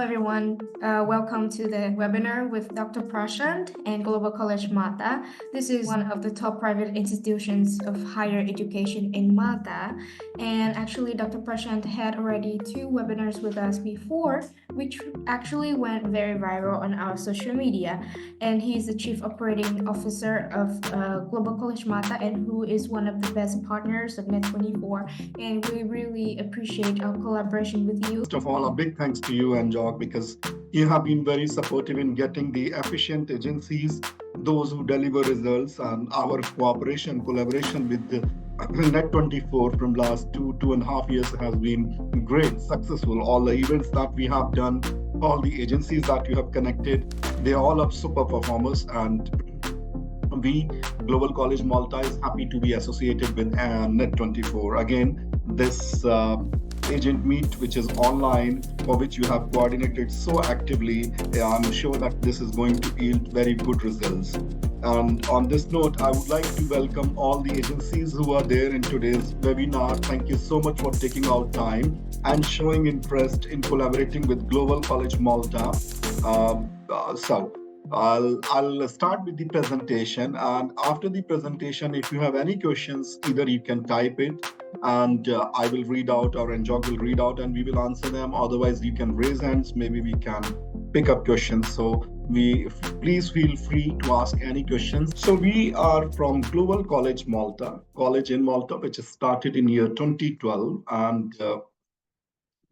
everyone. Welcome to the webinar with Dr. Prashant and Global College Malta. This is one of the top private institutions of higher education in Malta. And actually, Dr. Prashant had already two webinars with us before, which actually went very viral on our social media. And he is the Chief Operating Officer of Global College Malta and who is one of the best partners of Net24. And we really appreciate our collaboration with you. First of all, a big thanks to you and Jog because you have been very supportive in getting the efficient agencies, those who deliver results, and our collaboration with the Net24 from last 2.5 years has been great, successful. All the events that we have done, all the agencies that you have connected, they all are super performers, and we, Global College Malta, is happy to be associated with Net24. Again, this agent meet, which is online, for which you have coordinated so actively, I'm sure that this is going to yield very good results. And on this note, I would like to welcome all the agencies who are there in today's webinar. Thank you so much for taking out time and showing interest in collaborating with Global College Malta. So I'll start with the presentation, and after the presentation, if you have any questions, either you can type it, and I will read out, or Njog will read out, and we will answer them. Otherwise, you can raise hands. Maybe we can pick up questions. So please feel free to ask any questions. So we are from Global College Malta, college in Malta, which is started in year 2012, and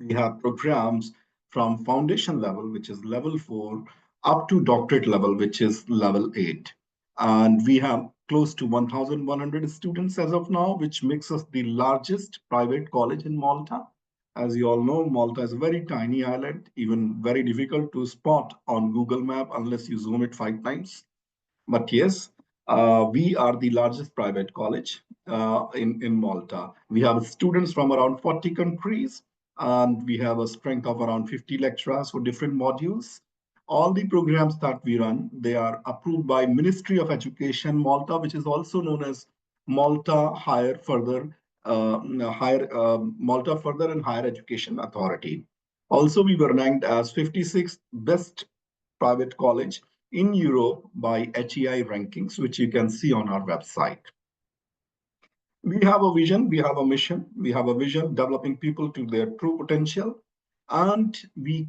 we have programs from foundation level, which is level 4, up to doctorate level, which is level 8. And we have close to 1,100 students as of now, which makes us the largest private college in Malta. As you all know, Malta is a very tiny island, even very difficult to spot on Google Map unless you zoom it 5 times. But yes, we are the largest private college in Malta. We have students from around 40 countries, and we have a strength of around 50 lecturers for different modules. All the programs that we run, they are approved by Ministry of Education Malta, which is also known as Malta Higher Further, Malta Further and Higher Education Authority. Also, we were ranked as 56th best private college in Europe by HEI rankings, which you can see on our website. We have a vision, we have a mission, we have a vision developing people to their true potential, and we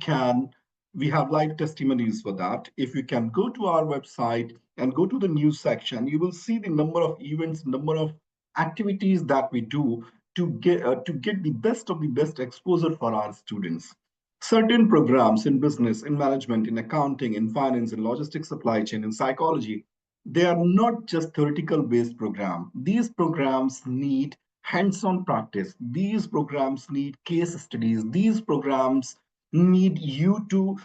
have live testimonies for that. If you can go to our website and go to the news section, you will see the number of events, number of activities that we do to get the best of the best exposure for our students. Certain programs in business, in management, in accounting, in finance, in logistics, supply chain, in psychology, they are not just theoretical based programs. These programs need hands-on practice. These programs need case studies. These programs need you to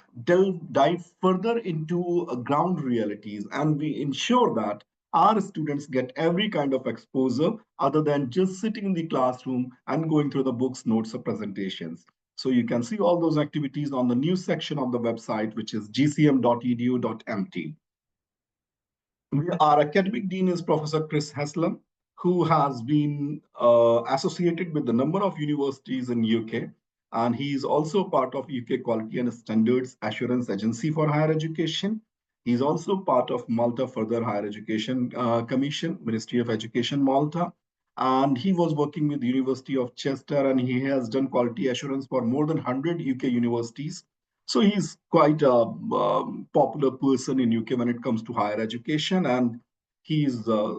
dive further into ground realities, and we ensure that our students get every kind of exposure other than just sitting in the classroom and going through the books, notes, or presentations. So you can see all those activities on the news section of the website, which is gcm.edu.mt. Our academic dean is Professor Chris Haslam, who has been associated with a number of universities in UK, and he is also part of UK Quality and Standards Assurance Agency for Higher Education. He's also part of Malta Further Higher Education Commission, Ministry of Education Malta, and he was working with the University of Chester, and he has done quality assurance for more than 100 UK universities. So he's quite a popular person in UK when it comes to higher education, and he's uh,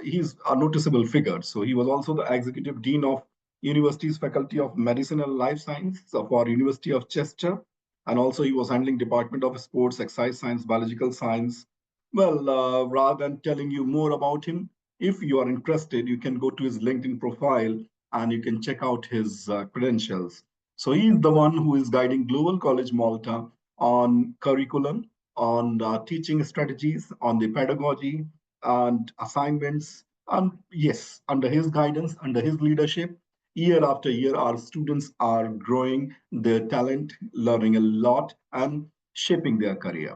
he's a noticeable figure. So he was also the executive dean of University's Faculty of Medicine and Life Science for University of Chester, and also he was handling Department of Sports, Exercise Science, Biological Science. Well, rather than telling you more about him, if you are interested, you can go to his LinkedIn profile and you can check out his credentials. So he is the one who is guiding Global College Malta on curriculum, on teaching strategies, on the pedagogy and assignments. And yes, under his guidance, under his leadership, year after year, our students are growing their talent, learning a lot, and shaping their career.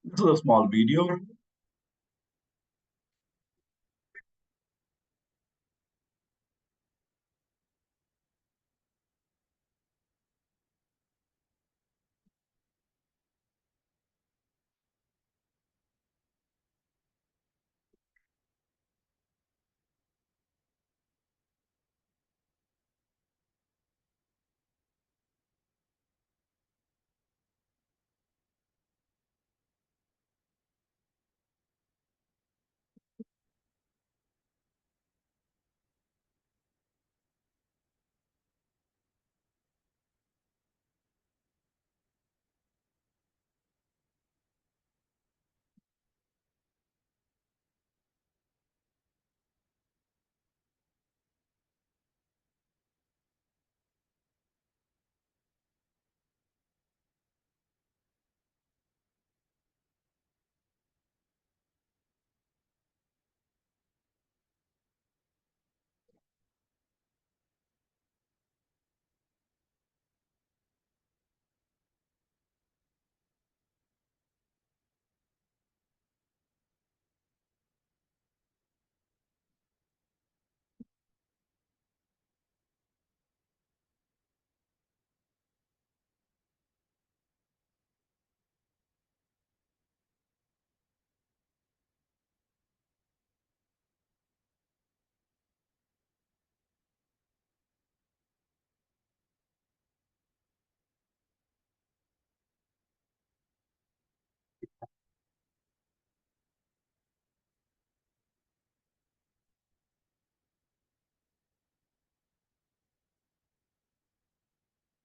This is a small video.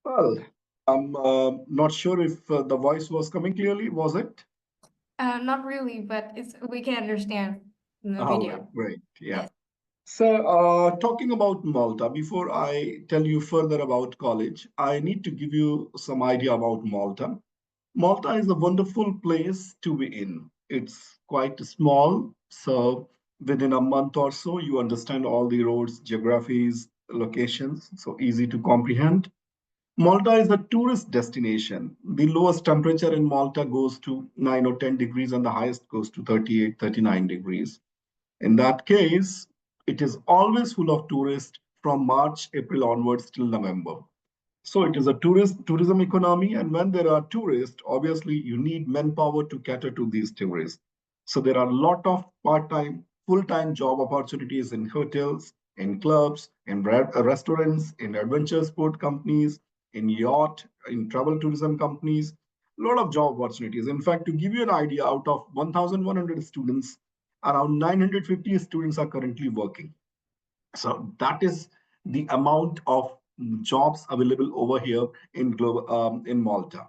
Well, I'm not sure if the voice was coming clearly. Was it? Not really, but it's we can understand in the All right, video. great. Yeah. Yes. So, talking about Malta, before I tell you further about college, I need to give you some idea about Malta. Malta is a wonderful place to be in. It's quite small, so within a month or so, you understand all the roads, geographies, locations, so easy to comprehend. Malta is a tourist destination. The lowest temperature in Malta goes to 9 or 10 degrees, and the highest goes to 38, 39 degrees. In that case, it is always full of tourists from March, April onwards till November. So it is a tourism economy, and when there are tourists, obviously you need manpower to cater to these tourists. So there are a lot of part-time, full-time job opportunities in hotels, in clubs, in restaurants, in adventure sport companies, in yacht, in travel tourism companies. A lot of job opportunities. In fact, to give you an idea, out of 1,100 students, around 950 students are currently working. So that is the amount of jobs available over here in Malta.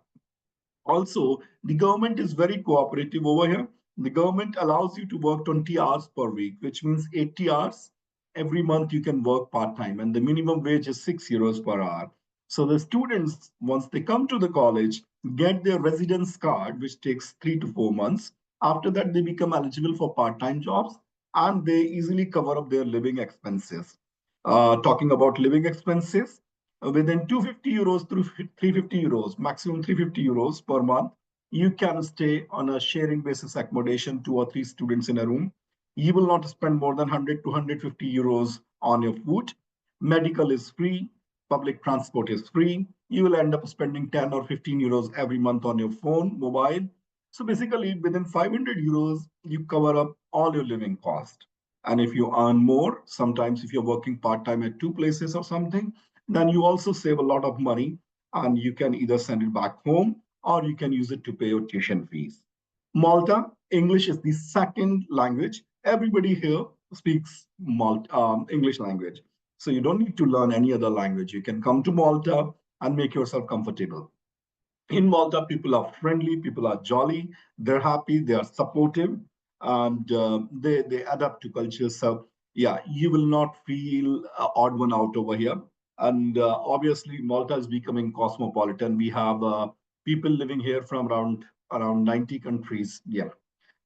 Also, the government is very cooperative over here. The government allows you to work 20 hours per week, which means 80 hours every month you can work part time, and the minimum wage is 6 euros per hour. So the students, once they come to the college, get their residence card, which takes 3 to 4 months. After that, they become eligible for part time jobs, and they easily cover up their living expenses. Talking about living expenses, within 250 euros through 350 euros, maximum 350 euros per month, you can stay on a sharing basis accommodation, 2 or 3 students in a room. You will not spend more than 100 to 150 euros on your food. Medical is free, public transport is free. You will end up spending 10 or 15 euros every month on your phone, mobile. So basically, within 500 euros, you cover up all your living cost. And if you earn more, sometimes if you're working part time at two places or something, then you also save a lot of money, and you can either send it back home or you can use it to pay your tuition fees. Malta, English is the second language. Everybody here speaks English language. So you don't need to learn any other language. You can come to Malta and make yourself comfortable. In Malta, people are friendly, people are jolly, they're happy, they are supportive, and they adapt to culture. So, yeah, you will not feel odd one out over here. And obviously, Malta is becoming cosmopolitan. We have people living here from around 90 countries. Yeah.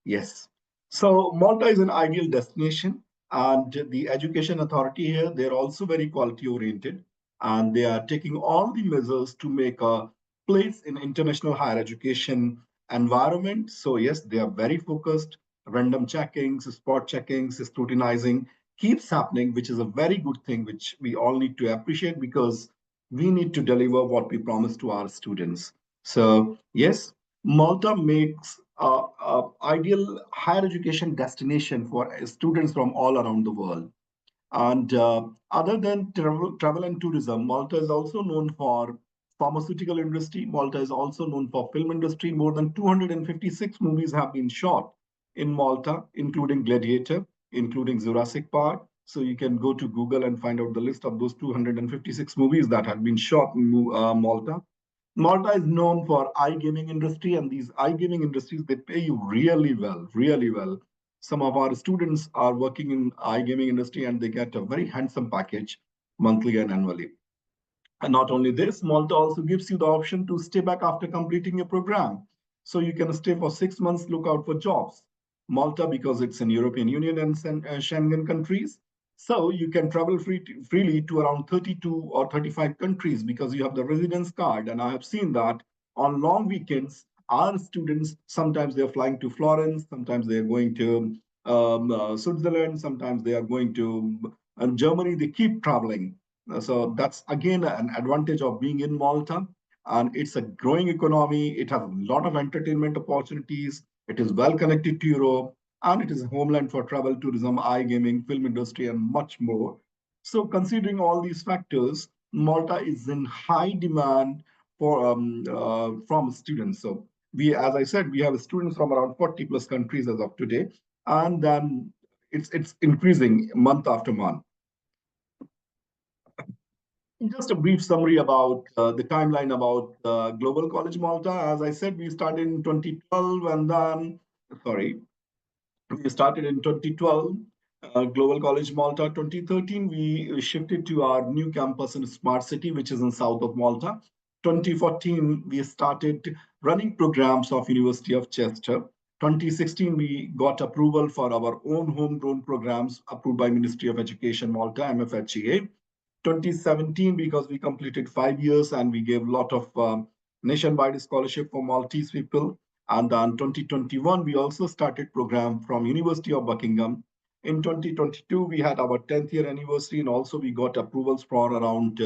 Yes. So Malta is an ideal destination, and the education authority here, they're also very quality oriented, and they are taking all the measures to make a place in international higher education environment. So yes, they are very focused. Random checkings, spot checkings, scrutinizing keeps happening, which is a very good thing, which we all need to appreciate because we need to deliver what we promise to our students. So yes, Malta makes ideal higher education destination for students from all around the world. And other than travel and tourism, Malta is also known for pharmaceutical industry. Malta is also known for film industry. More than 256 movies have been shot in Malta, including Gladiator, including Jurassic Park. So you can go to Google and find out the list of those 256 movies that have been shot in Malta. Malta is known for iGaming industry, and these iGaming industries, they pay you really well, really well. Some of our students are working in iGaming industry, and they get a very handsome package monthly and annually. And not only this, Malta also gives you the option to stay back after completing your program. So you can stay for 6 months, look out for jobs. Malta, because it's in European Union and Schengen countries, so you can travel freely to around 32 or 35 countries because you have the residence card. And I have seen that on long weekends, our students, sometimes they're flying to Florence, sometimes they're going to Switzerland, sometimes they are going to Germany. They keep traveling, so that's again an advantage of being in Malta. And it's a growing economy. It has a lot of entertainment opportunities. It is well connected to Europe, and it is a homeland for travel, tourism, iGaming, film industry, and much more. So, considering all these factors, Malta is in high demand for from students. So, as I said, we have students from around 40 plus countries as of today, and then it's increasing month after month. Just a brief summary about the timeline about Global College Malta. As I said, we started in 2012, and then, sorry, we started in 2012, Global College Malta. 2013, we shifted to our new campus in Smart City, which is in south of Malta. 2014, we started running programs of University of Chester. 2016, we got approval for our own homegrown programs approved by Ministry of Education Malta, MFHEA. 2017, because we completed 5 years and we gave a lot of nationwide scholarship for Maltese people. And then 2021, we also started program from University of Buckingham. In 2022, we had our 10th year anniversary, and also we got approvals for around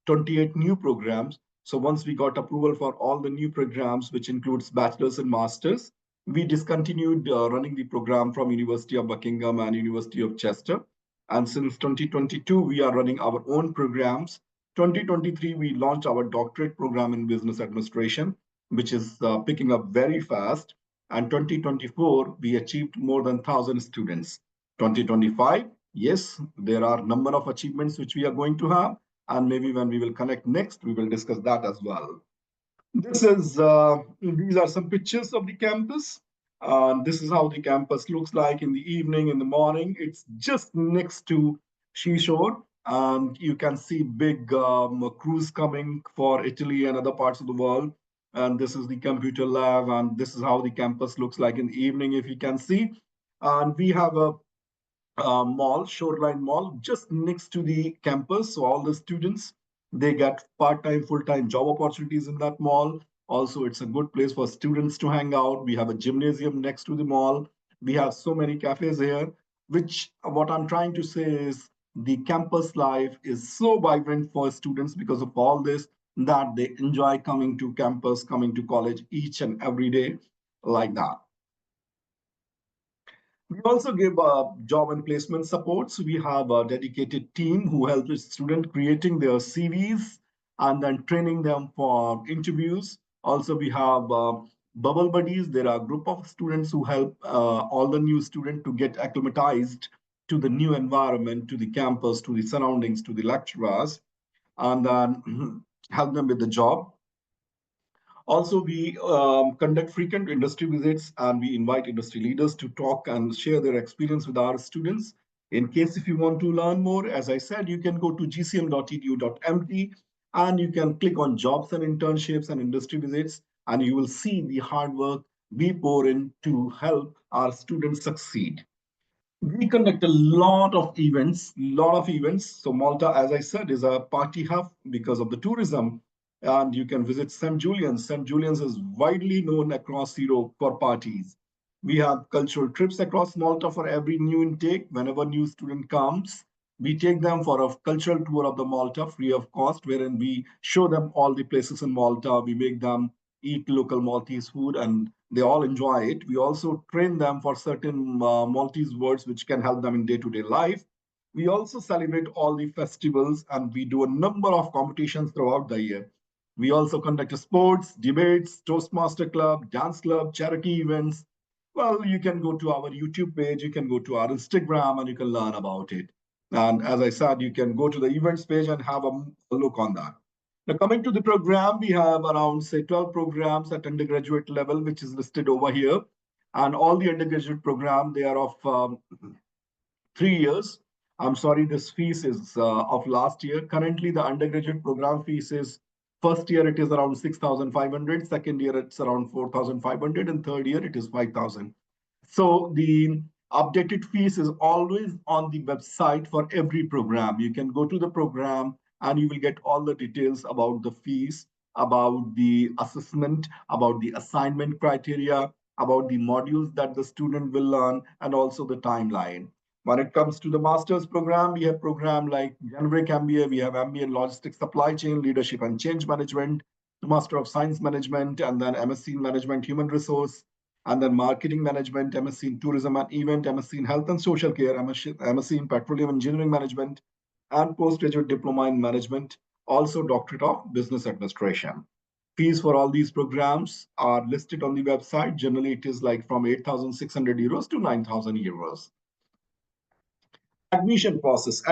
28 new programs. So once we got approval for all the new programs, which includes bachelor's and master's, we discontinued running the program from University of Buckingham and University of Chester. And since 2022, we are running our own programs. 2023, we launched our doctorate program in business administration, which is picking up very fast. And 2024, we achieved more than 1,000 students. 2025, yes, there are a number of achievements which we are going to have. And maybe when we will connect next, we will discuss that as well. These are some pictures of the campus. This is how the campus looks like in the evening, in the morning. It's just next to seashore, and you can see big cruise coming for Italy and other parts of the world. And this is the computer lab, and this is how the campus looks like in the evening, if you can see. And we have a mall, Shoreline Mall, just next to the campus. So all the students, they get part-time, full-time job opportunities in that mall. Also, it's a good place for students to hang out. We have a gymnasium next to the mall. We have so many cafes here, which what I'm trying to say is the campus life is so vibrant for students because of all this that they enjoy coming to campus, coming to college each and every day like that. We also give job and placement supports. We have a dedicated team who helps the student creating their CVs and then training them for interviews. Also, we have bubble buddies. There are a group of students who help all the new students to get acclimatized to the new environment, to the campus, to the surroundings, to the lecturers, and then help them with the job. Also, we conduct frequent industry visits and we invite industry leaders to talk and share their experience with our students. In case if you want to learn more, as I said, you can go to gcm.edu.mt and you can click on jobs and internships and industry visits, and you will see the hard work we pour in to help our students succeed. We conduct a lot of events. So Malta, as I said, is a party hub because of the tourism. And you can visit St. Julian's. St. Julian's is widely known across Europe for parties. We have cultural trips across Malta for every new intake. Whenever new student comes, we take them for a cultural tour of the Malta free of cost, wherein we show them all the places in Malta. We make them eat local Maltese food, and they all enjoy it. We also train them for certain Maltese words which can help them in day-to-day life. We also celebrate all the festivals and we do a number of competitions throughout the year. We also conduct sports, debates, Toastmaster Club, dance club, charity events. Well, you can go to our YouTube page, you can go to our Instagram, and you can learn about it. And as I said, you can go to the events page and have a look on that. Now, coming to the program, we have around, say, 12 programs at undergraduate level, which is listed over here. And all the undergraduate program, they are of 3 years. I'm sorry, this fees is of last year. Currently, the undergraduate program fees is first year it is around 6,500, second year it's around 4,500, and third year it is 5,000. So the updated fees is always on the website for every program. You can go to the program and you will get all the details about the fees, about the assessment, about the assignment criteria, about the modules that the student will learn, and also the timeline. When it comes to the master's program, we have program like generic MBA, we have MBA in logistics, supply chain, leadership and change management, Master of Science Management, and then MSc in Management, Human Resource, and then Marketing Management, MSc in Tourism and Event, MSc in Health and Social Care, MSc in Petroleum Engineering Management, and Postgraduate Diploma in Management, also Doctorate of Business Administration. Fees for all these programs are listed on the website. Generally, it is like from 8,600 euros to 9,000 euros. Admission process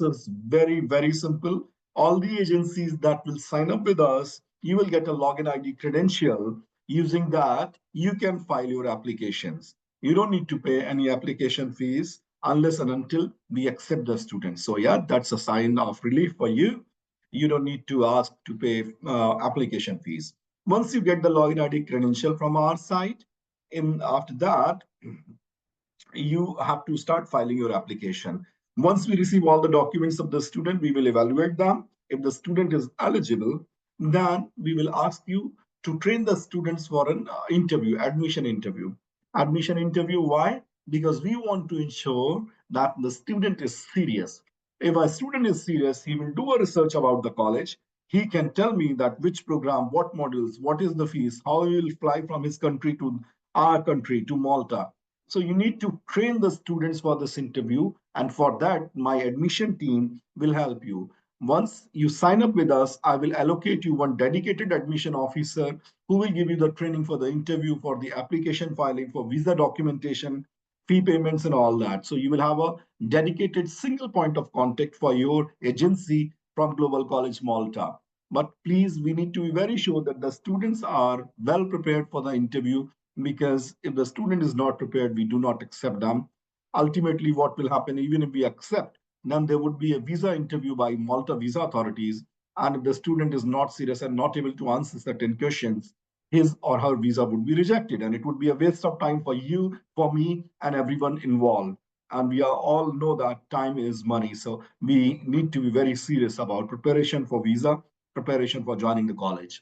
is very, very simple. All the agencies that will sign up with us, you will get a login ID credential. Using that, you can file your applications. You don't need to pay any application fees unless and until we accept the students. So yeah, that's a sign of relief for you. You don't need to ask to pay application fees. Once you get the login ID credential from our site, in after that, you have to start filing your application. Once we receive all the documents of the student, we will evaluate them. If the student is eligible, then we will ask you to train the students for an interview, admission interview. Admission interview, why? Because we want to ensure that the student is serious. If a student is serious, he will do a research about the college. He can tell me that which program, what modules, what is the fees, how he will fly from his country to our country, to Malta. So you need to train the students for this interview. And for that, my admission team will help you. Once you sign up with us, I will allocate you one dedicated admission officer who will give you the training for the interview, for the application filing, for visa documentation, fee payments, and all that. So you will have a dedicated single point of contact for your agency from Global College Malta. But please, we need to be very sure that the students are well prepared for the interview, because if the student is not prepared, we do not accept them. Ultimately, what will happen, even if we accept, then there would be a visa interview by Malta visa authorities. And if the student is not serious and not able to answer certain questions, his or her visa would be rejected. And it would be a waste of time for you, for me, and everyone involved. And we are all know that time is money. So we need to be very serious about preparation for visa, preparation for joining the college.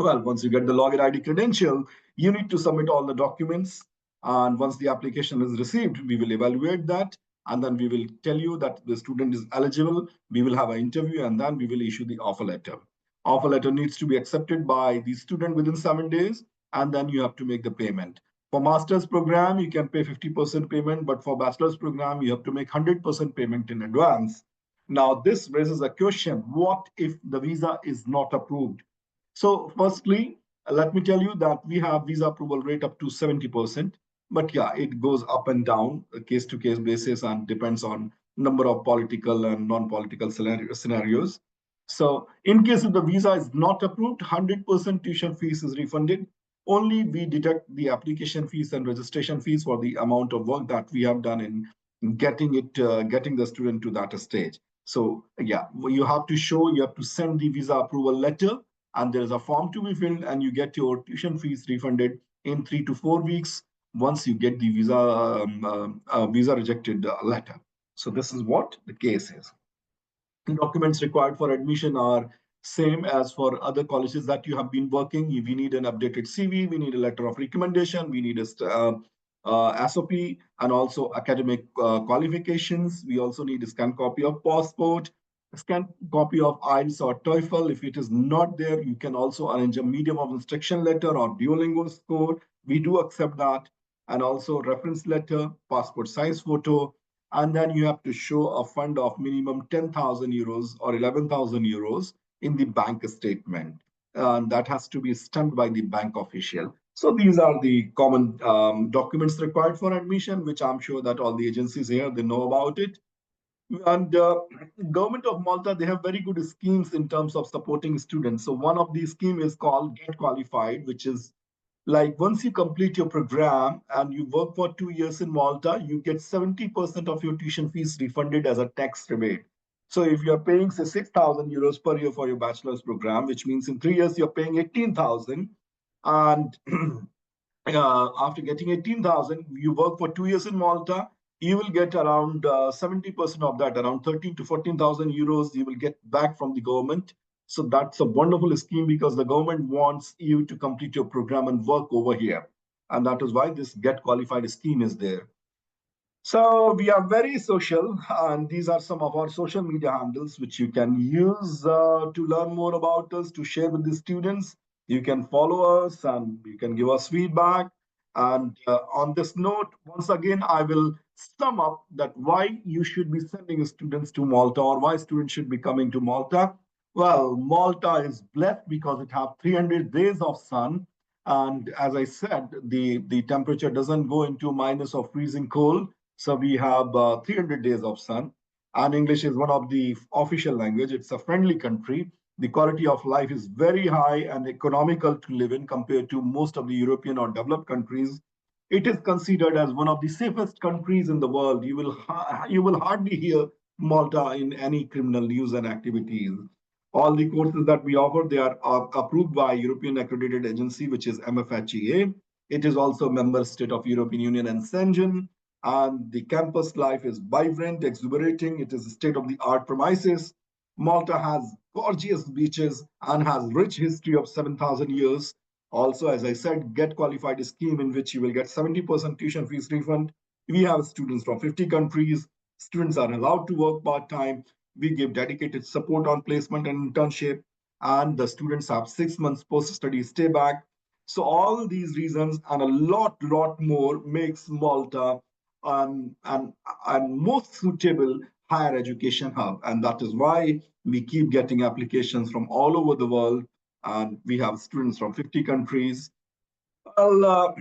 Well, once you get the login ID credential, you need to submit all the documents. And once the application is received, we will evaluate that. And then we will tell you that the student is eligible. We will have an interview, and then we will issue the offer letter. Offer letter needs to be accepted by the student within 7 days. And then you have to make the payment. For master's program, you can pay 50% payment. But for bachelor's program, you have to make 100% payment in advance. Now, this raises a question: what if the visa is not approved? So firstly, let me tell you that we have visa approval rate up to 70%. But yeah, it goes up and down, case to case basis, and depends on number of political and non-political scenarios. So in case if the visa is not approved, 100% tuition fees is refunded. Only we deduct the application fees and registration fees for the amount of work that we have done in getting the student to that stage. So yeah, you have to show, you have to send the visa approval letter, and there is a form to be filled, and you get your tuition fees refunded in 3 to 4 weeks once you get the visa rejected letter. So this is what the case is. Documents required for admission are same as for other colleges that you have been working. We need an updated CV, we need a letter of recommendation, we need a SOP, and also academic qualifications. We also need a scanned copy of passport, a scanned copy of IELTS or TOEFL. If it is not there, you can also arrange a medium of instruction letter or Duolingo score. We do accept that. And also reference letter, passport size photo, and then you have to show a fund of minimum 10,000 euros or 11,000 euros in the bank statement. And that has to be stamped by the bank official. So these are the common documents required for admission, which I'm sure that all the agencies here, they know about it. And government of Malta, they have very good schemes in terms of supporting students. So one of these scheme is called Get Qualified, which is like once you complete your program and you work for 2 years in Malta, you get 70% of your tuition fees refunded as a tax rebate. So if you're paying, say, 6,000 euros per year for your bachelor's program, which means in 3 years you're paying 18,000, and after getting 18,000, you work for 2 years in Malta, you will get around 70% of that, around 13 to 14,000 euros you will get back from the government. So that's a wonderful scheme because the government wants you to complete your program and work over here. And that is why this Get Qualified scheme is there. So we are very social, and these are some of our social media handles which you can use to learn more about us, to share with the students. You can follow us and you can give us feedback. And on this note, once again, I will sum up that why you should be sending students to Malta, or why students should be coming to Malta. Well, Malta is blessed because it has 300 days of sun. And as I said, the temperature doesn't go into minus or freezing cold, so we have 300 days of sun. and English is one of the official language. It's a friendly country. The quality of life is very high and economical to live in compared to most of the European or developed countries. It is considered as one of the safest countries in the world. You will hardly hear Malta in any criminal news and activities. All the courses that we offer, they are approved by European accredited agency, which is MFHEA. It is also a member state of European Union and Schengen. And the campus life is vibrant, exuberating. It is a state-of-the-art premises. Malta has gorgeous beaches and has rich history of 7,000 years. Also, as I said, Get Qualified scheme in which you will get 70% tuition fees refund. We have students from 50 countries. Students are allowed to work part-time. We give dedicated support on placement and internship. And the students have 6 months post-study stay back. So all these reasons and a lot more makes Malta and most suitable higher education hub. And that is why we keep getting applications from all over the world. And we have students from 50 countries. Well,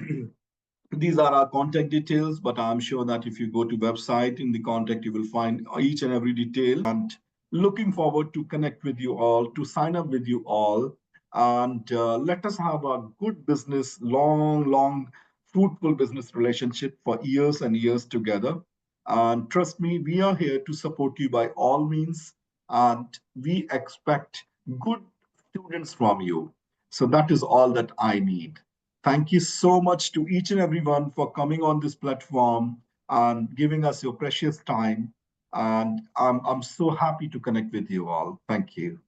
these are our contact details, but I'm sure that if you go to website in the contact, you will find each and every detail. And looking forward to connect with you all, to sign up with you all, and let us have a good business, long, fruitful business relationship for years and years together. And trust me, we are here to support you by all means, and we expect good students from you. So that is all that I need. Thank you so much to each and everyone for coming on this platform and giving us your precious time. And I'm so happy to connect with you all. Thank you.